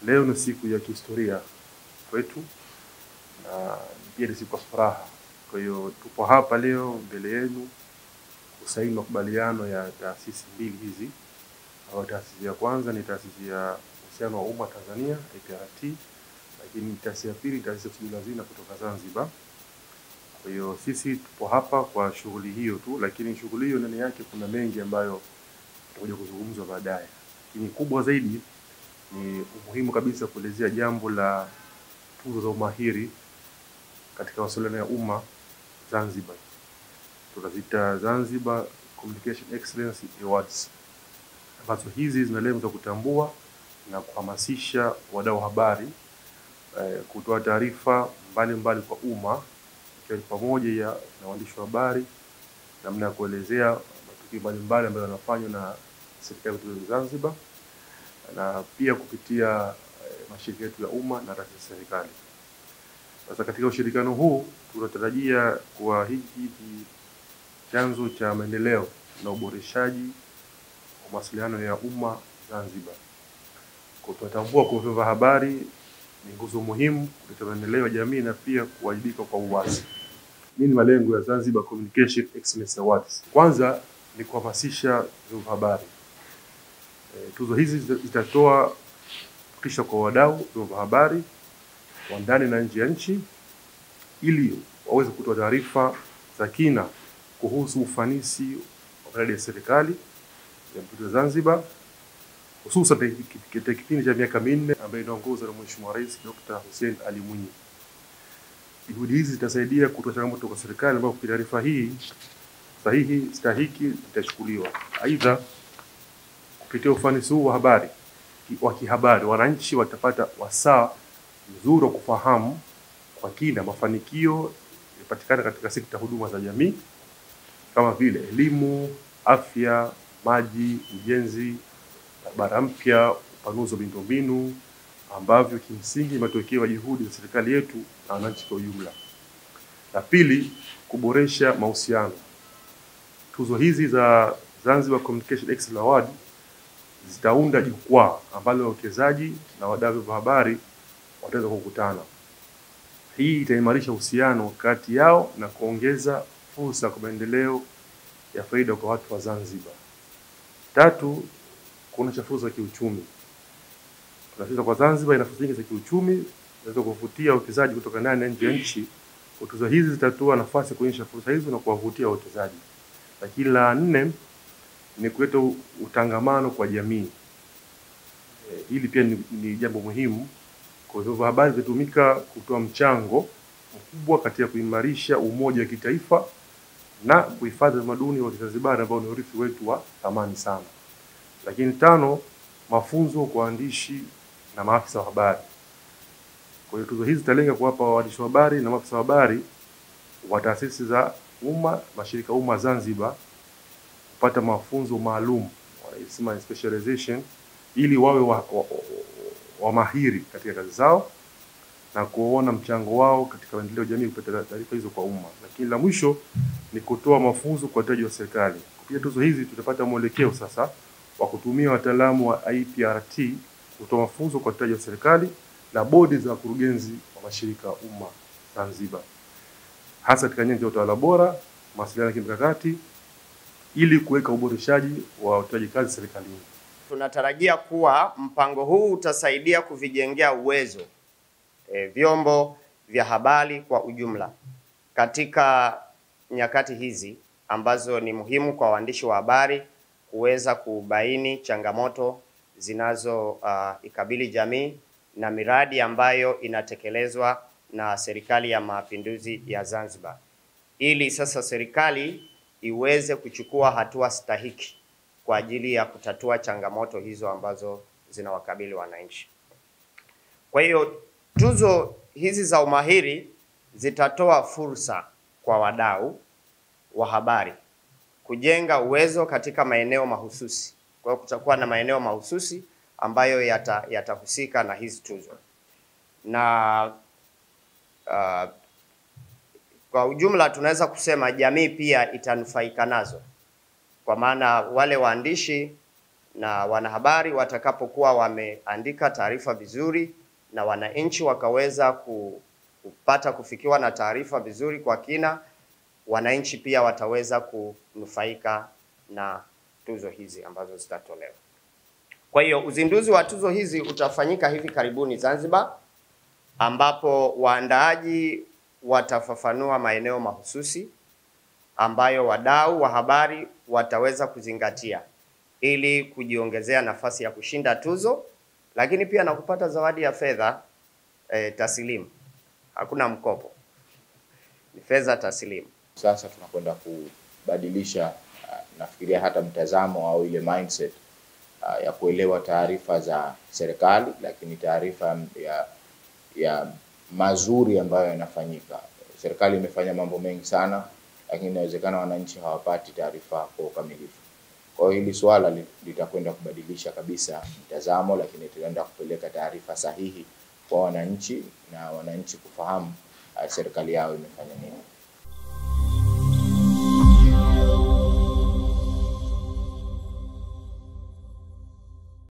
Leo ni siku ya kihistoria kwetu na pia ni siku ya furaha. Kwa hiyo tupo hapa leo mbele yenu kusaini makubaliano ya taasisi mbili hizi. Taasisi ya kwanza ni taasisi ya uhusiano wa umma Tanzania IPRT, lakini taasisi ya pili taasisi ya usajili hazina kutoka Zanzibar. Kwa hiyo sisi tupo hapa kwa shughuli hiyo tu, lakini shughuli hiyo ndani yake kuna mengi ambayo tutakuja kuzungumza baadaye. Lakini kubwa zaidi ni umuhimu kabisa kuelezea jambo la tuzo za umahiri katika masuala ya umma Zanzibar. Tunaziita Zanzibar Communication Excellence Awards, ambazo hizi zina lengo la kutambua na kuhamasisha wadau habari kutoa taarifa mbalimbali kwa umma, ikiwa ni pamoja na waandishi wa habari, namna ya kuelezea matukio mbalimbali ambayo yanafanywa na serikali ya Zanzibar, na pia kupitia mashirika yetu ya umma na taasisi za serikali. Sasa katika ushirikiano huu tunatarajia kuwa hiki ni chanzo cha maendeleo na uboreshaji wa mawasiliano ya umma Zanzibar. Kwa tunatambua kwa vyombo vya habari ni nguzo muhimu katika maendeleo ya jamii na pia kuwajibika kwa uwazi. Nini malengo ya Zanzibar Communication Excellence Awards? Kwanza ni kuhamasisha vyombo vya habari. Tuzo hizi zitatoa kutisha kwa wadau vyombo vya habari wa ndani na nje ya nchi ili waweze kutoa taarifa za kina kuhusu ufanisi wa miradi ya serikali ya Mpito Zanzibar, hususan katika kipindi cha miaka minne ambayo inaongozwa na Mheshimiwa Rais Dr. Hussein Ali Mwinyi. Juhudi hizi zitasaidia kutoa changamoto kwa serikali ambapo taarifa hii sahihi stahiki itachukuliwa. Aidha, kupitia ufanisi huu wa kihabari, wananchi watapata wasaa mzuri wa kufahamu kwa kina mafanikio yanapatikana katika sekta huduma za jamii kama vile elimu, afya, maji, ujenzi, barabara mpya, upanuzi wa miundombinu, ambavyo kimsingi matokeo ya juhudi za serikali yetu na wananchi kwa ujumla. La pili, kuboresha mahusiano. Tuzo hizi za Zanzibar Communication Excellence Award zitaunda jukwaa ambalo wawekezaji na wadau wa habari wataweza kukutana. Hii itaimarisha uhusiano kati yao na kuongeza fursa kwa maendeleo ya faida kwa watu wa Zanzibar. Tatu, kuna fursa za kiuchumi. Tunasema kwa Zanzibar ina fursa nyingi za kiuchumi zinaweza kuvutia wawekezaji kutoka ndani na nje ya nchi. Tuzo hizi zitatoa nafasi kuonyesha fursa hizo na kuwavutia wawekezaji. Lakini la nne ni kuleta utangamano kwa jamii. Hili pia ni jambo muhimu. Kwa hivyo habari zitumika kutoa mchango mkubwa katika kuimarisha umoja wa kitaifa na kuhifadhi utamaduni wa Zanzibar ambao ni urithi wetu wa thamani sana. Lakini tano, mafunzo kwa waandishi na maafisa wa habari. Kwa hiyo tuzo hizi zitalenga kuwapa waandishi wa habari na maafisa wa habari wa taasisi za umma, mashirika umma Zanzibar kupata mafunzo maalum, wanasema specialization, ili wawe wa mahiri katika kazi zao na kuona mchango wao katika maendeleo ya jamii kupata taarifa hizo kwa umma. Lakini la mwisho ni kutoa mafunzo kwa watendaji wa serikali. Kupitia tuzo hizi tutapata mwelekeo sasa wa kutumia wataalamu wa IPRT kutoa mafunzo kwa watendaji wa serikali na bodi za wakurugenzi wa mashirika ya umma Zanzibar, hasa katika nyanja ya utawala bora, mawasiliano ya kimkakati, ili kuweka uboreshaji wa utendaji kazi serikalini. Tunatarajia kuwa mpango huu utasaidia kuvijengea uwezo vyombo vya habari kwa ujumla katika nyakati hizi ambazo ni muhimu kwa waandishi wa habari kuweza kubaini changamoto ikabili jamii na miradi ambayo inatekelezwa na Serikali ya Mapinduzi ya Zanzibar, ili sasa serikali iweze kuchukua hatua stahiki kwa ajili ya kutatua changamoto hizo ambazo zinawakabili wananchi. Kwa hiyo tuzo hizi za umahiri zitatoa fursa kwa wadau wa habari kujenga uwezo katika maeneo mahususi. Kwa hiyo kutakuwa na maeneo mahususi ambayo yatahusika na hizi tuzo. Na kwa ujumla tunaweza kusema jamii pia itanufaika nazo, kwa maana wale waandishi na wanahabari watakapokuwa wameandika taarifa vizuri na wananchi wakaweza kupata kufikiwa na taarifa vizuri kwa kina, wananchi pia wataweza kunufaika na tuzo hizi ambazo zitatolewa. Kwa hiyo uzinduzi wa tuzo hizi utafanyika hivi karibuni Zanzibar, ambapo waandaaji watafafanua maeneo mahususi ambayo wadau wa habari wataweza kuzingatia ili kujiongezea nafasi ya kushinda tuzo, lakini pia na kupata zawadi ya fedha taslimu. Hakuna mkopo, ni fedha taslimu. Sasa tunakwenda kubadilisha nafikiria hata mtazamo au ile mindset ya kuelewa taarifa za serikali, lakini taarifa ya mazuri ambayo yanafanyika. Serikali imefanya mambo mengi sana, lakini inawezekana wananchi hawapati taarifa kwa ukamilifu. Kwa hiyo hili swala litakwenda kubadilisha kabisa mtazamo, lakini tutaenda kupeleka taarifa sahihi kwa wananchi na wananchi kufahamu serikali yao imefanya nini.